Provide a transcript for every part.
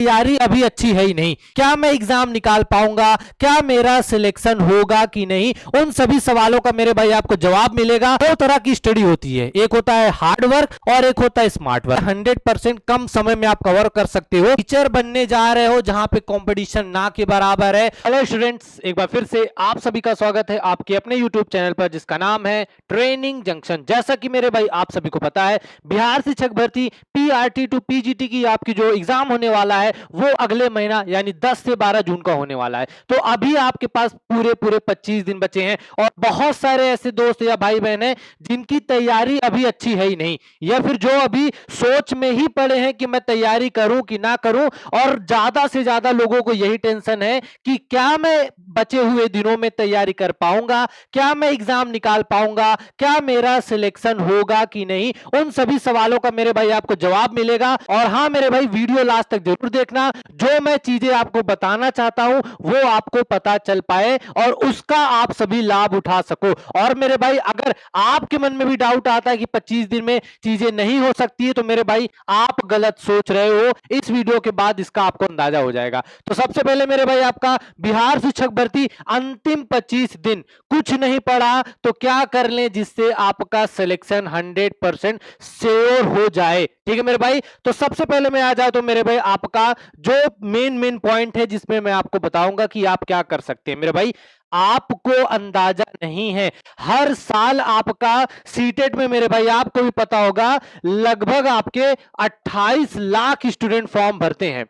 तैयारी अभी अच्छी है ही नहीं। क्या मैं एग्जाम निकाल पाऊंगा, क्या मेरा सिलेक्शन होगा कि नहीं, उन सभी सवालों का मेरे भाई आपको जवाब मिलेगा। दो तरह की स्टडी होती है, एक होता है हार्ड वर्क और एक होता है स्मार्ट वर्क। 100% कम समय में आप कवर कर सकते हो। टीचर बनने जा रहे हो जहां पे कंपटीशन ना के बराबर है। हेलो स्टूडेंट्स, एक बार फिर से आप सभी का स्वागत है आपके अपने यूट्यूब चैनल पर जिसका नाम है ट्रेनिंग जंक्शन। जैसा कि मेरे भाई आप सभी को पता है, बिहार शिक्षक भर्ती पीआरटी टू पीजीटी की आपकी जो एग्जाम होने वाला है वो अगले महीना यानी 10 से 12 जून का होने वाला है। तो अभी आपके पास पूरे 25 दिन बचे हैं और बहुत सारे ऐसे दोस्त या भाई बहन हैं जिनकी तैयारी अभी अच्छी है ही नहीं, या फिर जो अभी सोच में ही पड़े हैं कि मैं तैयारी करूं कि ना करूं। और ज्यादा से ज्यादा लोगों को यही टेंशन है कि क्या मैं बचे हुए दिनों में तैयारी कर पाऊंगा, क्या मैं एग्जाम निकाल पाऊंगा, क्या मेरा सिलेक्शन होगा कि नहीं। उन सभी सवालों का मेरे भाई आपको जवाब मिलेगा। और हाँ मेरे भाई, वीडियो लास्ट तक जरूर देखना, जो मैं चीजें आपको बताना चाहता हूं वो आपको पता चल पाए और उसका आप सभी लाभ उठा सको। और मेरे भाई, अगर आपके मन में भी डाउट आता है कि 25 दिन में चीजें नहीं हो सकती है, तो मेरे भाई आप गलत सोच रहे हो। इस वीडियो के बाद इसका आपको अंदाजा हो जाएगा। तो सबसे पहले मेरे भाई, आपका बिहार शिक्षक भर्ती अंतिम 25 दिन, कुछ नहीं पड़ा तो क्या कर लें जिससे आपका सिलेक्शन 100% श्योर हो जाए। ठीक है मेरे भाई, तो सबसे पहले मैं आ जाए तो मेरे भाई आपका जो मेन पॉइंट है जिसमें मैं आपको बताऊंगा कि आप क्या कर सकते हैं। मेरे भाई, आपको अंदाजा नहीं है, हर साल आपका सीटेट में मेरे भाई आपको भी पता होगा लगभग आपके 28 लाख स्टूडेंट फॉर्म भरते हैं।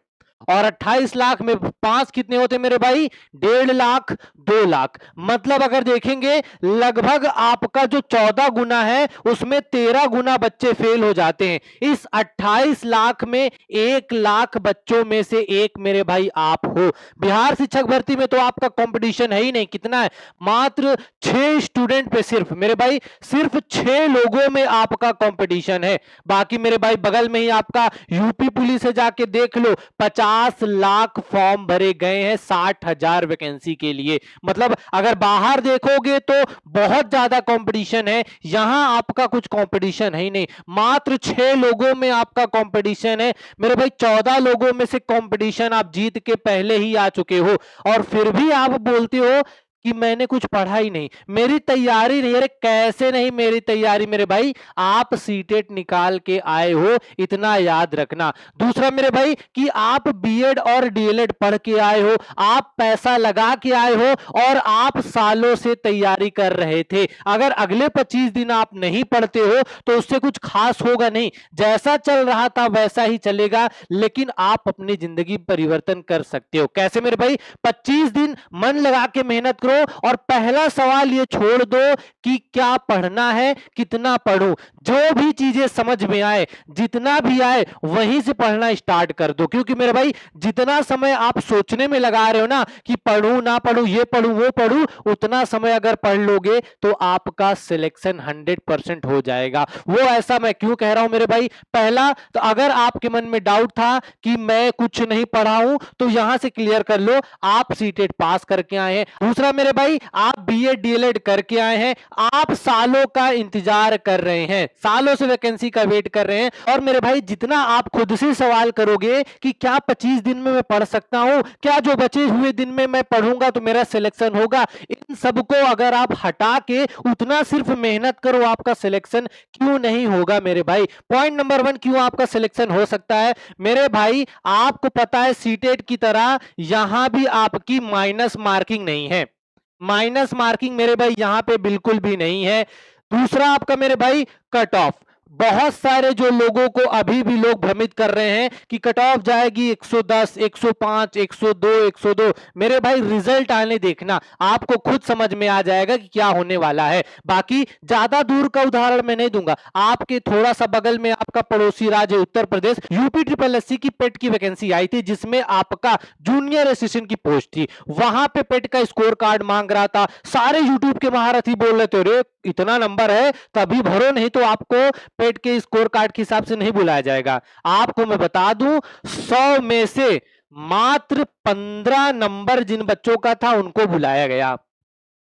और 28 लाख में पास कितने होते मेरे भाई? 1.5 लाख, 2 लाख। मतलब अगर देखेंगे लगभग आपका जो 14 गुना है उसमें 13 गुना बच्चे फेल हो जाते हैं। इस 28 लाख में 1 लाख बच्चों में से एक मेरे भाई आप हो। बिहार शिक्षक भर्ती में तो आपका कंपटीशन है ही नहीं। कितना है? मात्र 6 स्टूडेंट पे सिर्फ मेरे भाई, सिर्फ 6 लोगों में आपका कंपटीशन है। बाकी मेरे भाई बगल में ही आपका यूपी पुलिस है, जाके देख लो, 50 लाख फॉर्म भरे गए हैं 60,000 वैकेंसी के लिए। मतलब अगर बाहर देखोगे तो बहुत ज्यादा कंपटीशन है, यहां आपका कुछ कंपटीशन है ही नहीं। मात्र 6 लोगों में आपका कंपटीशन है मेरे भाई। 14 लोगों में से कंपटीशन आप जीत के पहले ही आ चुके हो और फिर भी आप बोलते हो कि मैंने कुछ पढ़ा ही नहीं, मेरी तैयारी नहीं। अरे कैसे नहीं मेरी तैयारी मेरे भाई, आप सीटेट निकाल के आए हो, इतना याद रखना। दूसरा मेरे भाई कि आप बीएड और डीएलएड पढ़ के आए हो, आप पैसा लगा के आए हो और आप सालों से तैयारी कर रहे थे। अगर अगले 25 दिन आप नहीं पढ़ते हो तो उससे कुछ खास होगा नहीं, जैसा चल रहा था वैसा ही चलेगा। लेकिन आप अपनी जिंदगी परिवर्तन कर सकते हो। कैसे मेरे भाई? 25 दिन मन लगा के मेहनत करो और पहला सवाल ये छोड़ दो कि क्या पढ़ना है, कितना पढ़ूं। जो भी चीजें समझ में आए, जितना भी आए वहीं से पढ़ना स्टार्ट कर दो। क्योंकि मेरे भाई जितना समय आप सोचने में लगा रहे हो ना कि पढ़ूं ना पढ़ूं, ये पढ़ूं वो पढ़ूं, उतना समय अगर पढ़ लोगे तो आपका सिलेक्शन 100% हो जाएगा। वो ऐसा मैं क्यों कह रहा हूं मेरे भाई? पहला तो अगर आपके मन में डाउट था कि मैं कुछ नहीं पढ़ा हूं तो यहां से क्लियर कर लो, आप सीटेट पास करके आए हैं। दूसरा मेरे भाई, आप बीएड डीएलएड करके आए हैं, आप सालों का इंतजार कर रहे हैं, सालों से वैकेंसी का वेट कर रहे हैं। और मेरे भाई जितना आप खुद से सवाल करोगे कि क्या 25 दिन में मैं पढ़ सकता हूं, क्या जो बचे हुए दिन में मैं पढ़ूंगा तो मेरा सिलेक्शन होगा, इन सबको अगर आप हटा के उतना सिर्फ मेहनत करो, आपका सिलेक्शन क्यों नहीं होगा मेरे भाई? पॉइंट नंबर 1, क्यों आपका सिलेक्शन हो सकता है मेरे भाई? आपको पता है सीटेट की तरह यहां भी आपकी माइनस मार्किंग नहीं है। माइनस मार्किंग मेरे भाई यहां पे बिल्कुल भी नहीं है। दूसरा आपका मेरे भाई कट ऑफ, बहुत सारे जो लोगों को अभी भी लोग भ्रमित कर रहे हैं कि कट ऑफ जाएगी 110, 105, 102, 102। मेरे भाई रिजल्ट आने देखना, आपको खुद समझ में आ जाएगा कि क्या होने वाला है। बाकी ज्यादा दूर का उदाहरण मैं नहीं दूंगा, आपके थोड़ा सा बगल में आपका पड़ोसी राज्य Uttar Pradesh, UP triple SC की पेट की वैकेंसी आई थी जिसमें आपका जूनियर असिस्टेंट की पोस्ट थी। वहां पे पेट का स्कोर कार्ड मांग रहा था, सारे यूट्यूब के महारथी बोल रहे थे अरे इतना नंबर है तभी भरो, नहीं तो आपको पेट के स्कोर कार्ड के हिसाब से नहीं बुलाया जाएगा। आपको मैं बता दूं, 100 में से मात्र 15 नंबर जिन बच्चों का था उनको बुलाया गया।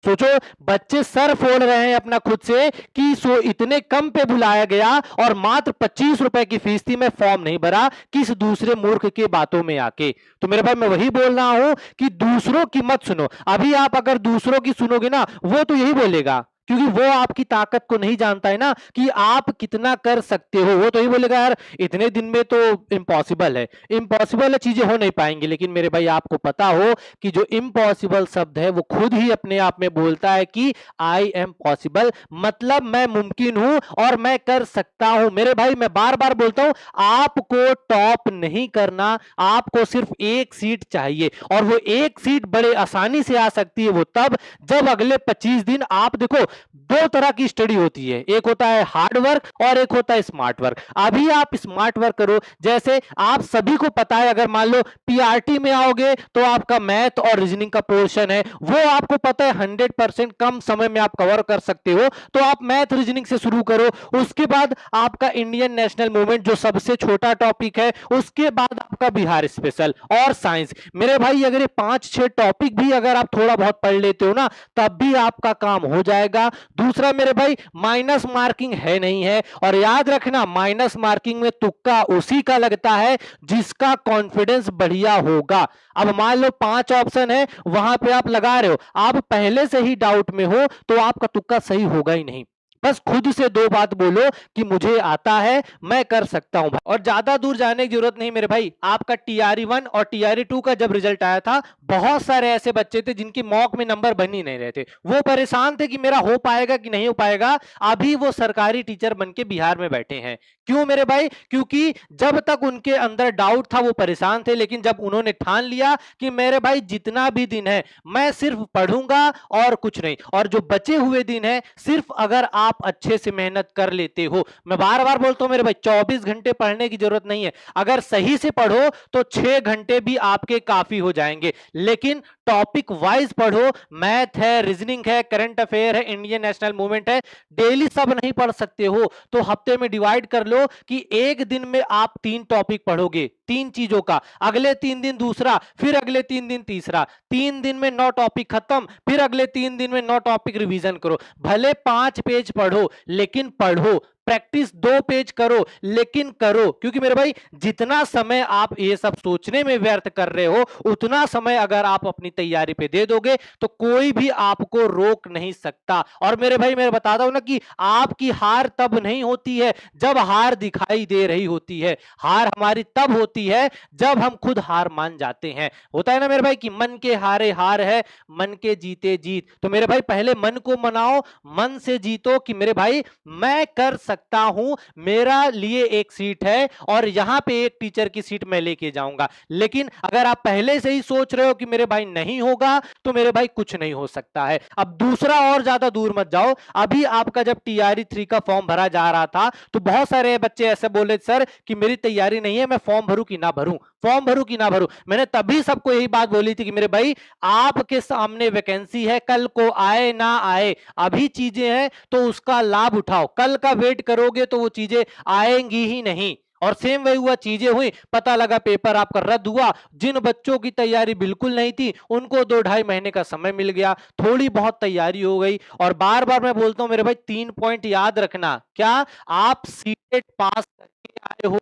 सोचो, बच्चे सर फोड़ रहे हैं अपना खुद से कि इतने कम पे बुलाया गया और मात्र 25 रुपए की फीस थी, मैं फॉर्म नहीं भरा, किस दूसरे मूर्ख के बातों में आके। तो मेरे भाई मैं वही बोल रहा हूं कि दूसरों की मत सुनो। अभी आप अगर दूसरों की सुनोगे ना, वो तो यही बोलेगा, क्योंकि वो आपकी ताकत को नहीं जानता है ना कि आप कितना कर सकते हो। वो तो ही बोलेगा यार इतने दिन में तो इम्पॉसिबल है, इम्पॉसिबल है, चीजें हो नहीं पाएंगी। लेकिन मेरे भाई आपको पता हो कि जो इम्पॉसिबल शब्द है वो खुद ही अपने आप में बोलता है कि आई एम पॉसिबल, मतलब मैं मुमकिन हूं और मैं कर सकता हूं। मेरे भाई मैं बार बार बोलता हूं, आपको टॉप नहीं करना, आपको सिर्फ एक सीट चाहिए, और वो एक सीट बड़े आसानी से आ सकती है वो तब जब अगले 25 दिन आप देखो, दो तरह की स्टडी होती है, एक होता है हार्ड वर्क और एक होता है स्मार्ट वर्क। अभी आप स्मार्ट वर्क करो, जैसे आप सभी को पता है, अगर मान लो पीआरटी में आओगे तो आपका मैथ और रीजनिंग का पोर्शन है वो आपको पता है 100% कम समय में आप कवर कर सकते हो, तो आप मैथ रीजनिंग से शुरू करो। उसके बाद आपका इंडियन नेशनल मूवमेंट जो सबसे छोटा टॉपिक है, उसके बाद आपका बिहार स्पेशल और साइंस। मेरे भाई अगर ये 5-6 टॉपिक भी अगर आप थोड़ा बहुत पढ़ लेते हो ना, तब भी आपका काम हो जाएगा। दूसरा मेरे भाई, माइनस मार्किंग है नहीं है, और याद रखना माइनस मार्किंग में तुक्का उसी का लगता है जिसका कॉन्फिडेंस बढ़िया होगा। अब मान लो 5 ऑप्शन है, वहां पे आप लगा रहे हो, आप पहले से ही डाउट में हो, तो आपका तुक्का सही होगा ही नहीं। बस खुद से 2 बात बोलो कि मुझे आता है, मैं कर सकता हूं, और ज्यादा दूर जाने की जरूरत नहीं मेरे भाई। आपका टीआरई 1 और टीआरई 2 का जब रिजल्ट आया था, बहुत सारे ऐसे बच्चे थे जिनकी मॉक में नंबर बन ही नहीं रहे थे, वो परेशान थे कि मेरा हो पाएगा कि नहीं हो पाएगा। अभी वो सरकारी टीचर बन के बिहार में बैठे हैं। क्यों मेरे भाई? क्योंकि जब तक उनके अंदर डाउट था वो परेशान थे, लेकिन जब उन्होंने ठान लिया कि मेरे भाई जितना भी दिन है मैं सिर्फ पढ़ूंगा और कुछ नहीं, और जो बचे हुए दिन है सिर्फ अगर आप अच्छे से मेहनत कर लेते हो, मैं बार बार बोलता हूं मेरे भाई 24 घंटे पढ़ने की जरूरत नहीं है, अगर सही से पढ़ो तो 6 घंटे भी आपके काफी हो जाएंगे। लेकिन टॉपिक वाइज पढ़ो, मैथ है, रीजनिंग है, करंट अफेयर है, इंडियन नेशनल मूवमेंट है, डेली सब नहीं पढ़ सकते हो तो हफ्ते में डिवाइड कर लो कि एक दिन में आप 3 टॉपिक पढ़ोगे, 3 चीजों का, अगले 3 दिन दूसरा, फिर अगले 3 दिन तीसरा, 3 दिन में 9 टॉपिक खत्म, फिर अगले 3 दिन में 9 टॉपिक रिवीजन करो। भले 5 पेज पढ़ो लेकिन पढ़ो, प्रैक्टिस 2 पेज करो लेकिन करो, क्योंकि मेरे भाई जितना समय आप ये सब सोचने में व्यर्थ कर रहे हो, उतना समय अगर आप अपनी तैयारी पे दे दोगे तो कोई भी आपको रोक नहीं सकता। और मेरे भाई मैं बताता हूं ना कि आपकी हार तब नहीं होती है जब हार दिखाई दे रही होती है, हार हमारी तब होती है जब हम खुद हार मान जाते हैं। होता है ना मेरे भाई कि मन के हारे हार है, मन के जीते जीत। तो मेरे भाई पहले मन को मनाओ, मन से जीतो कि मेरे भाई मैं कर सकता हूं, मेरा लिए एक सीट है और यहां पे एक टीचर की सीट मैं लेके जाऊंगा। लेकिन अगर आप पहले से ही सोच रहे हो कि मेरे भाई नहीं होगा, तो मेरे भाई कुछ नहीं हो सकता है। अब दूसरा, और ज्यादा दूर मत जाओ, अभी आपका जब टीआरई 3 का फॉर्म भरा जा रहा था तो बहुत सारे बच्चे ऐसे बोले सर कि मेरी तैयारी नहीं है, मैं फॉर्म भरूं कि ना भरूं, फॉर्म भरूं कि ना भरूं। मैंने तभी सबको यही बात बोली थी कि मेरे भाई आपके सामने वैकेंसी है, कल को आए ना आए, अभी चीजें हैं तो उसका लाभ उठाओ, कल का वेट करोगे तो वो चीजें आएंगी ही नहीं। और सेम वही हुआ, चीजें हुई, पता लगा पेपर आपका रद्द हुआ, जिन बच्चों की तैयारी बिल्कुल नहीं थी उनको 2-2.5 महीने का समय मिल गया, थोड़ी बहुत तैयारी हो गई। और बार बार मैं बोलता हूं मेरे भाई 3 पॉइंट याद रखना, क्या आप सीटेट पास करके आए हो,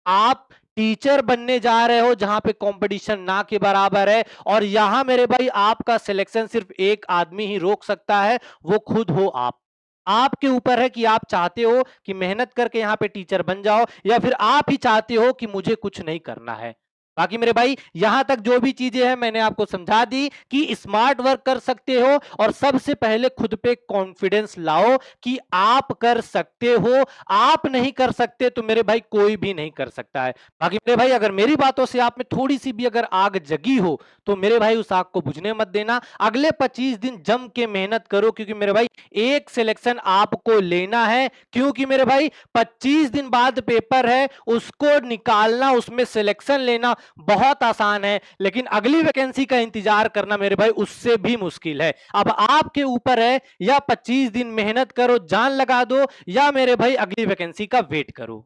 आप टीचर बनने जा रहे हो जहां पे कंपटीशन ना के बराबर है, और यहां मेरे भाई आपका सिलेक्शन सिर्फ एक आदमी ही रोक सकता है, वो खुद हो आप। आपके ऊपर है कि आप चाहते हो कि मेहनत करके यहां पे टीचर बन जाओ, या फिर आप ही चाहते हो कि मुझे कुछ नहीं करना है। बाकी मेरे भाई यहां तक जो भी चीजें हैं मैंने आपको समझा दी कि स्मार्ट वर्क कर सकते हो, और सबसे पहले खुद पे कॉन्फिडेंस लाओ कि आप कर सकते हो। आप नहीं कर सकते तो मेरे भाई कोई भी नहीं कर सकता है। बाकी मेरे भाई अगर मेरी बातों से आप में थोड़ी सी भी अगर आग जगी हो तो मेरे भाई उस आग को बुझने मत देना, अगले 25 दिन जम के मेहनत करो, क्योंकि मेरे भाई एक सिलेक्शन आपको लेना है। क्योंकि मेरे भाई 25 दिन बाद पेपर है, उसको निकालना, उसमें सिलेक्शन लेना बहुत आसान है, लेकिन अगली वैकेंसी का इंतजार करना मेरे भाई उससे भी मुश्किल है। अब आपके ऊपर है, या 25 दिन मेहनत करो, जान लगा दो, या मेरे भाई अगली वैकेंसी का वेट करो।